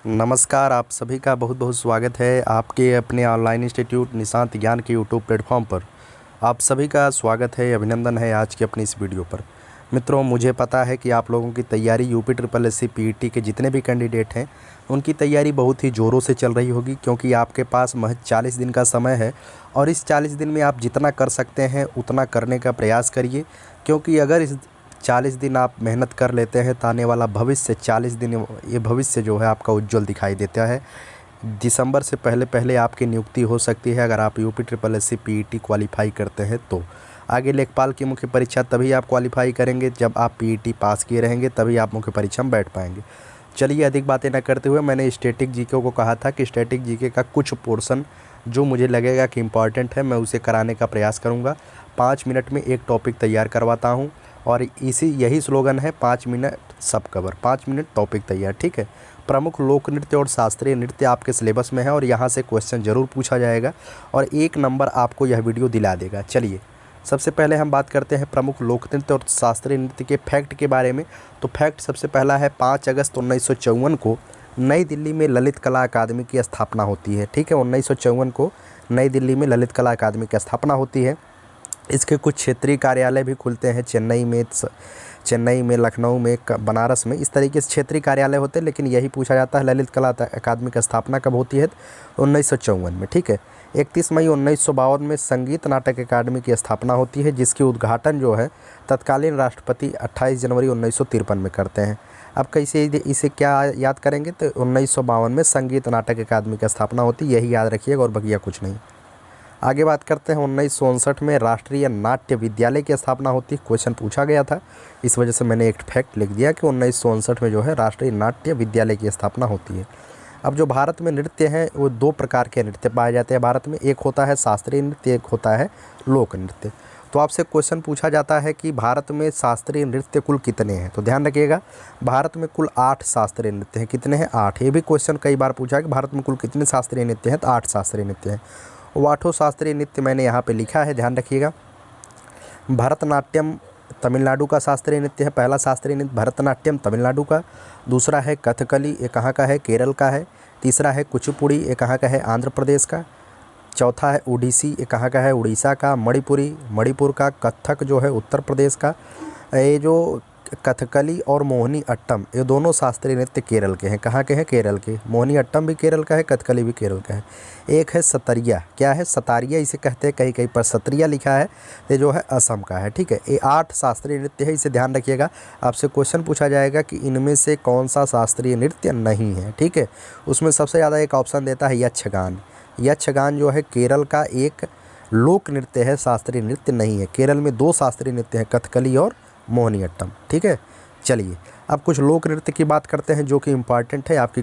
नमस्कार, आप सभी का बहुत बहुत स्वागत है आपके अपने ऑनलाइन इंस्टीट्यूट निशांत ज्ञान के यूट्यूब प्लेटफॉर्म पर। आप सभी का स्वागत है, अभिनंदन है आज की अपनी इस वीडियो पर। मित्रों, मुझे पता है कि आप लोगों की तैयारी UP triple S C PET के जितने भी कैंडिडेट हैं उनकी तैयारी बहुत ही ज़ोरों से चल रही होगी, क्योंकि आपके पास महज 40 दिन का समय है और इस 40 दिन में आप जितना कर सकते हैं उतना करने का प्रयास करिए। क्योंकि अगर इस 40 दिन आप मेहनत कर लेते हैं तो आने वाला भविष्य 40 दिन, ये भविष्य जो है आपका उज्जवल दिखाई देता है। दिसंबर से पहले पहले आपकी नियुक्ति हो सकती है अगर आप UP triple S C PET qualify करते हैं तो। आगे लेखपाल की मुख्य परीक्षा तभी आप क्वालिफाई करेंगे जब आप पीईटी पास किए रहेंगे, तभी आप मुख्य परीक्षा में बैठ पाएंगे। चलिए, अधिक बातें न करते हुए, मैंने स्टैटिक जीके को कहा था कि स्टैटिक जीके का कुछ पोर्शन जो मुझे लगेगा कि इम्पॉर्टेंट है मैं उसे कराने का प्रयास करूँगा। 5 मिनट में एक टॉपिक तैयार करवाता हूँ और यही स्लोगन है, 5 मिनट सब कवर, 5 मिनट टॉपिक तैयार। ठीक है। प्रमुख लोक नृत्य और शास्त्रीय नृत्य आपके सिलेबस में है और यहाँ से क्वेश्चन ज़रूर पूछा जाएगा और 1 नंबर आपको यह वीडियो दिला देगा। चलिए, सबसे पहले हम बात करते हैं प्रमुख लोक नृत्य और शास्त्रीय नृत्य के फैक्ट के बारे में। तो फैक्ट सबसे पहला है, 5 अगस्त 1954 को नई दिल्ली में ललित कला अकादमी की स्थापना होती है। ठीक है, 1954 को नई दिल्ली में ललित कला अकादमी की स्थापना होती है। इसके कुछ क्षेत्रीय कार्यालय भी खुलते हैं, चेन्नई में, लखनऊ में, बनारस में, इस तरीके से क्षेत्रीय कार्यालय होते हैं। लेकिन यही पूछा जाता है ललित कला अकादमी की स्थापना कब होती है? 1954 में। ठीक है। 31 मई 1952 में संगीत नाटक अकादमी की स्थापना होती है, जिसकी उद्घाटन जो है तत्कालीन राष्ट्रपति 28 जनवरी 1953 में करते हैं। अब कैसे इसे क्या याद करेंगे? तो 1952 में संगीत नाटक अकादमी की स्थापना होती है, यही याद रखिएगा और बकिया कुछ नहीं। आगे बात करते हैं, 1959 में राष्ट्रीय नाट्य विद्यालय की स्थापना होती है। क्वेश्चन पूछा गया था, इस वजह से मैंने एक फैक्ट लिख दिया कि 1959 में जो है राष्ट्रीय नाट्य विद्यालय की स्थापना होती है। अब जो भारत में नृत्य हैं वो 2 प्रकार के नृत्य पाए जाते हैं भारत में। एक होता है शास्त्रीय नृत्य, एक होता है लोक नृत्य। तो आपसे क्वेश्चन पूछा जाता है कि भारत में शास्त्रीय नृत्य कुल कितने हैं? तो ध्यान रखिएगा, भारत में कुल 8 शास्त्रीय नृत्य हैं। कितने हैं? 8। ये भी क्वेश्चन कई बार पूछा है कि भारत में कुल कितने शास्त्रीय नृत्य हैं? तो 8 शास्त्रीय नृत्य हैं। वो 8 शास्त्रीय नृत्य मैंने यहाँ पे लिखा है, ध्यान रखिएगा। भरतनाट्यम तमिलनाडु का शास्त्रीय नृत्य है। पहला शास्त्रीय नृत्य भरतनाट्यम तमिलनाडु का। दूसरा है कथकली, ये कहाँ का है? केरल का है। तीसरा है कुचिपुड़ी, ये कहाँ का है? आंध्र प्रदेश का। चौथा है ओडिसी, ये कहाँ का है? उड़ीसा का। मणिपुरी, मणिपुर का। कथक जो है उत्तर प्रदेश का। ये जो कथकली और मोहिनी अट्टम, ये दोनों शास्त्रीय नृत्य केरल के हैं। कहाँ के हैं? केरल के। मोहिनी अट्टम भी केरल का है, कथकली भी केरल का है। एक है सतरिया, क्या है? सतारिया इसे कहते हैं, कहीं कहीं पर सत्रिया लिखा है, ये जो है असम का है। ठीक है। ये 8 शास्त्रीय नृत्य है, इसे ध्यान रखिएगा। आपसे क्वेश्चन पूछा जाएगा कि इनमें से कौन सा शास्त्रीय नृत्य नहीं है। ठीक है। उसमें सबसे ज़्यादा एक ऑप्शन देता है यक्षगान। यक्षगान जो है केरल का एक लोक नृत्य है, शास्त्रीय नृत्य नहीं है। केरल में 2 शास्त्रीय नृत्य हैं, कथकली और मोहिनी अट्टम। ठीक है। चलिए, अब कुछ लोक नृत्य की बात करते हैं जो कि इम्पॉर्टेंट है, आपकी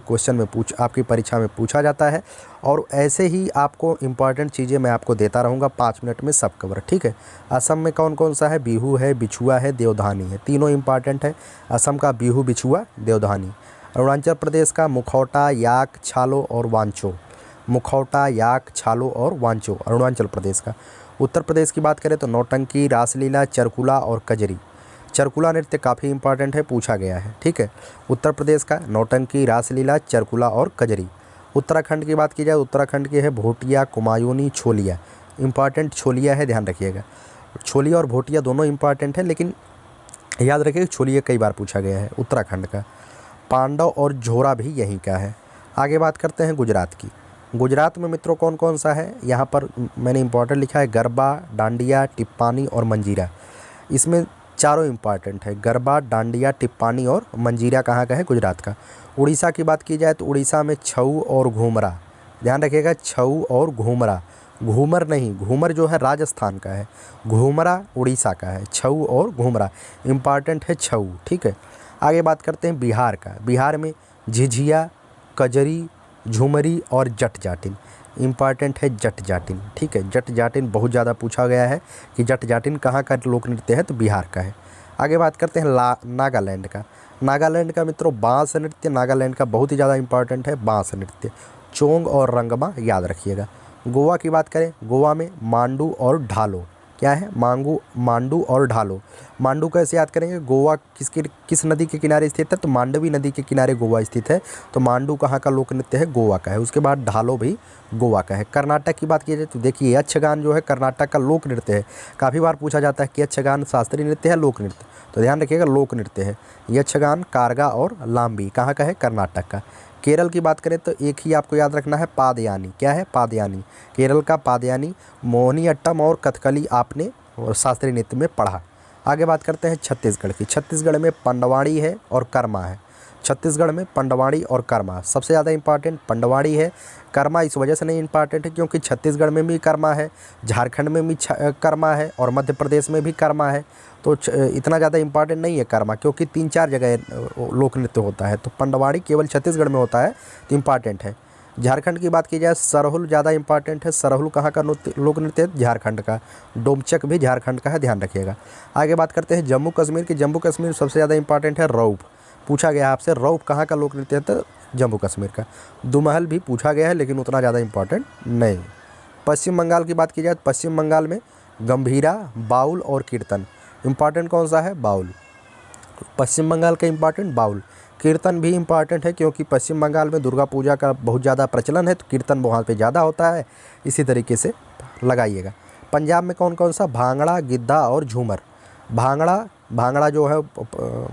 परीक्षा में पूछा जाता है और ऐसे ही आपको इम्पॉर्टेंट चीज़ें मैं आपको देता रहूँगा 5 मिनट में सब कवर। ठीक है। असम में कौन कौन सा है? बिहू है, बिछुआ है, देवधानी है। तीनों इम्पॉर्टेंट है। असम का बिहू, बिछुआ, देवधानी। अरुणाचल प्रदेश का मुखौटा, याक, छालो और वांचो। मुखौटा, याक, छालो और वांचो अरुणाचल प्रदेश का। उत्तर प्रदेश की बात करें तो नौटंकी, रासलीला, चरकुला और कजरी। चरकुला नृत्य काफ़ी इंपॉर्टेंट है, पूछा गया है। ठीक है। उत्तर प्रदेश का नौटंकी, रासलीला, चरकुला और कजरी। उत्तराखंड की बात की जाए, उत्तराखंड की है भोटिया, कुमायूनी, छोलिया। इंपॉर्टेंट छोलिया है, ध्यान रखिएगा। छोलिया और भोटिया दोनों इंपॉर्टेंट है, लेकिन याद रखिएगा छोलिया कई बार पूछा गया है उत्तराखंड का। पांडव और झोरा भी यहीं का है। आगे बात करते हैं गुजरात की। गुजरात में मित्रों कौन कौन सा है? यहाँ पर मैंने इंपॉर्टेंट लिखा है गरबा, डांडिया, टिप्पानी और मंजीरा। इसमें चारों इंपॉर्टेंट है, गरबा, डांडिया, टिप्पानी और मंजीरा कहाँ का है? गुजरात का। उड़ीसा की बात की जाए तो उड़ीसा में छऊ और घूमरा। ध्यान रखिएगा, छऊ और घूमरा, घूमर नहीं, घूमर जो है राजस्थान का है, घूमरा उड़ीसा का है। छऊ और घूमरा इंपॉर्टेंट है, छऊ। ठीक है। आगे बात करते हैं बिहार का। बिहार में झिझिया, कजरी, झुमरी और जट जाटिन। इम्पॉर्टेंट है जट जाटिन। ठीक है। जट जाटिन बहुत ज़्यादा पूछा गया है कि जट जाटिन कहाँ का लोक नृत्य है? तो बिहार का है। आगे बात करते हैं नागालैंड का। नागालैंड का मित्रों बांस नृत्य नागालैंड का बहुत ही ज़्यादा इंपॉर्टेंट है, बांस नृत्य। चोंग और रंगमा याद रखिएगा। गोवा की बात करें, गोवा में मांडू और ढालो। क्या है, मांगू, मांडू और ढालो। मांडू कैसे याद करेंगे, गोवा किस नदी के किनारे स्थित है, तो मांडवी नदी के किनारे गोवा स्थित है, तो मांडू कहाँ का लोक नृत्य है, गोवा का है। उसके बाद ढालो भी गोवा का है। कर्नाटक की बात की जाए तो देखिए यक्षगान जो है कर्नाटक का लोक नृत्य है। काफ़ी बार पूछा जाता है कि यक्षगान शास्त्रीय नृत्य है लोक नृत्य, तो ध्यान रखिएगा लोक नृत्य है। यक्षगान, कारगा और लाम्बी कहाँ का है, कर्नाटक का। केरल की बात करें तो एक ही आपको याद रखना है, पादयानी। क्या है, पादयानी, केरल का पादयानी। मोहिनीअट्टम और कथकली आपने शास्त्रीय नृत्य में पढ़ा। आगे बात करते हैं छत्तीसगढ़ की। छत्तीसगढ़ में पंडवाड़ी है और कर्मा है। छत्तीसगढ़ में पंडवाड़ी और कर्मा सबसे ज़्यादा इंपॉर्टेंट पंडवाड़ी है। कर्मा इस वजह से नहीं इंपॉर्टेंट है क्योंकि छत्तीसगढ़ में भी कर्मा है, झारखंड में भी कर्मा है और मध्य प्रदेश में भी कर्मा है, तो इतना ज़्यादा इंपॉर्टेंट नहीं है कर्मा, क्योंकि 3-4 जगह लोक नृत्य होता है। तो पंडवाड़ी केवल छत्तीसगढ़ में होता है तो इम्पॉर्टेंट है। झारखंड की बात की जाए, सरहुल ज़्यादा इंपॉर्टेंट है। सरहुल कहाँ का लोक नृत्य है, झारखंड का। डोमचक भी झारखंड का है, ध्यान रखिएगा। आगे बात करते हैं जम्मू कश्मीर की। जम्मू कश्मीर सबसे ज़्यादा इंपॉर्टेंट है रौफ। पूछा गया आपसे रौफ कहाँ का लोक नृत्य है, तो जम्मू कश्मीर का। दुमहल भी पूछा गया है लेकिन उतना ज़्यादा इंपॉर्टेंट नहीं। पश्चिम बंगाल की बात की जाए तो पश्चिम बंगाल में गंभीरा, बाउल और कीर्तन। इम्पॉर्टेंट कौन सा है, बाउल। पश्चिम बंगाल का इम्पॉर्टेंट बाउल। कीर्तन भी इम्पॉर्टेंट है क्योंकि पश्चिम बंगाल में दुर्गा पूजा का बहुत ज़्यादा प्रचलन है, तो कीर्तन वहाँ पे ज़्यादा होता है, इसी तरीके से लगाइएगा। पंजाब में कौन कौन सा, भांगड़ा, गिद्धा और झूमर। भांगड़ा जो है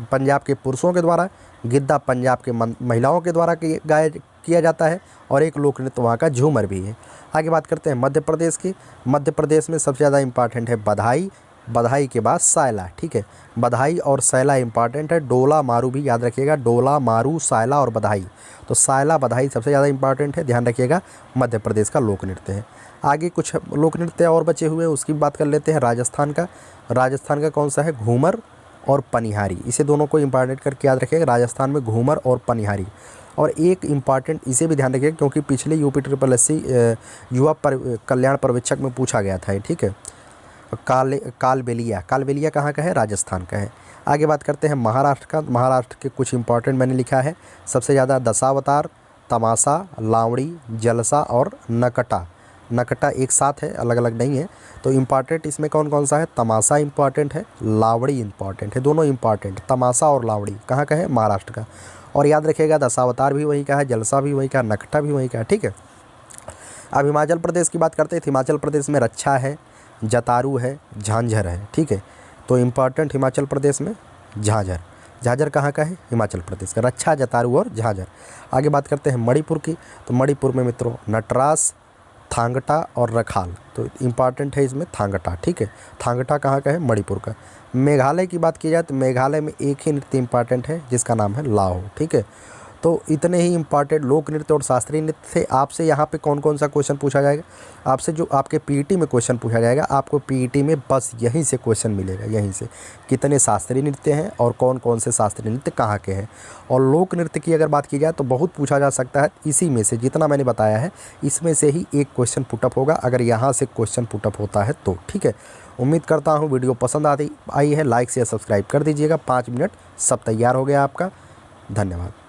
पंजाब के पुरुषों के द्वारा, गिद्धा पंजाब के महिलाओं के द्वारा किया जाता है, और एक लोक नृत्य वहाँ का झूमर भी है। आगे बात करते हैं मध्य प्रदेश की। मध्य प्रदेश में सबसे ज़्यादा इंपॉर्टेंट है बधाई, बधाई के बाद सायला। ठीक है, बधाई और सायला इंपॉर्टेंट है। डोला मारू भी याद रखिएगा, डोला मारू, सायला और बधाई। तो सायला बधाई सबसे ज़्यादा इंपॉर्टेंट है, ध्यान रखिएगा, मध्य प्रदेश का लोक नृत्य है। आगे कुछ लोक नृत्य और बचे हुए हैं, उसकी बात कर लेते हैं। राजस्थान का। राजस्थान का कौन सा है, घूमर और पनिहारी। इसे दोनों को इंपॉर्टेंट करके याद रखिएगा, राजस्थान में घूमर और पनिहारी। और एक इम्पॉर्टेंट इसे भी ध्यान रखिएगा क्योंकि पिछले UPSSC युवा कल्याण पर्यवेक्षक में पूछा गया था। ठीक है, कालबेलिया। कालबेलिया कहाँ का है, राजस्थान का है। आगे बात करते हैं महाराष्ट्र का। महाराष्ट्र के कुछ इंपॉर्टेंट मैंने लिखा है। सबसे ज़्यादा दशावतार, तमाशा, लावड़ी, जलसा और नकटा। नकटा एक साथ है, अलग अलग नहीं है। तो इम्पॉर्टेंट इसमें कौन कौन सा है, तमाशा इम्पॉर्टेंट है, लावड़ी इम्पॉर्टेंट है, दोनों इम्पॉर्टेंट। तमाशा और लावड़ी कहाँ का है, महाराष्ट्र का। और याद रखिएगा दशावतार भी वहीं का है, जलसा भी वहीं का, नकटा भी वहीं का है। ठीक है, अब हिमाचल प्रदेश की बात करते हैं। हिमाचल प्रदेश में रक्षा है, जतारू है, झांझर है। ठीक है, तो इम्पॉर्टेंट हिमाचल प्रदेश में झांझर। झांझर कहाँ का है, हिमाचल प्रदेश का। रक्षा, जतारू और झांझर। आगे बात करते हैं मणिपुर की। तो मणिपुर में मित्रों नटरास, थांगटा और रखाल। तो इम्पॉर्टेंट है इसमें थांगटा। ठीक है, थांगटा कहाँ का है, मणिपुर का। मेघालय की बात की जाए तो मेघालय में एक ही नृत्य इंपॉर्टेंट है जिसका नाम है लाओ। ठीक है, तो इतने ही इंपॉर्टेंट लोक नृत्य और शास्त्रीय नृत्य थे। आपसे यहाँ पे कौन कौन सा क्वेश्चन पूछा जाएगा, आपसे जो आपके पीईटी में क्वेश्चन पूछा जाएगा, आपको पीईटी में बस यहीं से क्वेश्चन मिलेगा, यहीं से कितने शास्त्रीय नृत्य हैं और कौन कौन से शास्त्रीय नृत्य कहाँ के हैं। और लोक नृत्य की अगर बात की जाए तो बहुत पूछा जा सकता है, इसी में से जितना मैंने बताया है इसमें से ही एक क्वेश्चन पुटअप होगा, अगर यहाँ से क्वेश्चन पुटअप होता है तो। ठीक है, उम्मीद करता हूँ वीडियो पसंद आई है। लाइक शेयर सब्सक्राइब कर दीजिएगा। 5 मिनट सब तैयार हो गया आपका। धन्यवाद।